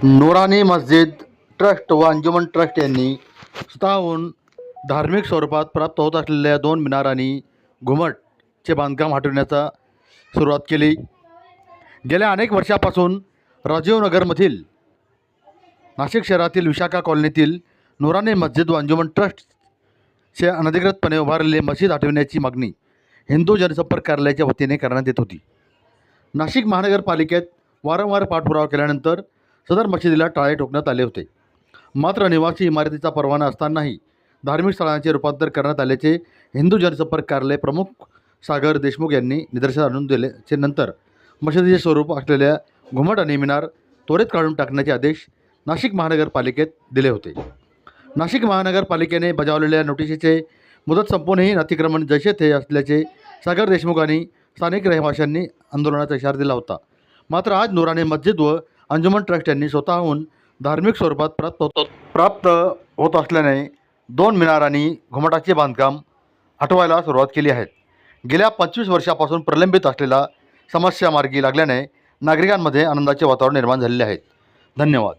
नूरानी मस्जिद ट्रस्ट व अंजुमन ट्रस्ट यांनी स्वतःहून धार्मिक स्वरूपात प्राप्त होत असलेल्या 2 मिनार आणि घुमटचे बांधकाम हटविण्याचा सुरुवात केली. गेल्या अनेक वर्षापासून राजीवनगरमधील नाशिक शहरातील विशाखा कॉलनीतील नूरानी मस्जिद व अंजुमन ट्रस्टचे अनधिकृतपणे उभारलेले मस्जिद हटविण्याची मागणी हिंदू जनसंपर्क कार्यालयाच्या वतीने करण्यात येत होती. नाशिक महानगरपालिकेत वारंवार पाठपुरावा केल्यानंतर सदर मशिदीला टाळे ठोकण्यात आले होते. मात्र निवासी इमारतीचा परवाना असतानाही धार्मिक स्थळांचे रूपांतर करण्यात आल्याचे हिंदू जनसंपर्क कार्यालय प्रमुख सागर देशमुख यांनी निदर्शनास आणून दिल्याचे नंतर मशिदीचे स्वरूप असलेल्या घुमट आणि मिनार त्वरित काढून टाकण्याचे आदेश नाशिक महानगरपालिकेत दिले होते. नाशिक महानगरपालिकेने बजावलेल्या नोटिशीचे मुदत संपूनही अतिक्रमण जैसे थे असल्याचे सागर देशमुख आणि स्थानिक रहिवाशांनी आंदोलनाचा इशारा दिला होता. मात्र आज नूरानी मस्जिद व अंजुमन ट्रस्ट यांनी स्वतःहून धार्मिक स्वरूपात प्राप्त होत असल्याने 2 मिनार आणि घुमटाचे बांधकाम हटवायला सुरुवात केली आहे. गेल्या 25 वर्षापासून प्रलंबित असलेला समस्या मार्गी लागल्याने नागरिकांमध्ये आनंदाचे वातावरण निर्माण झालेले आहे. धन्यवाद.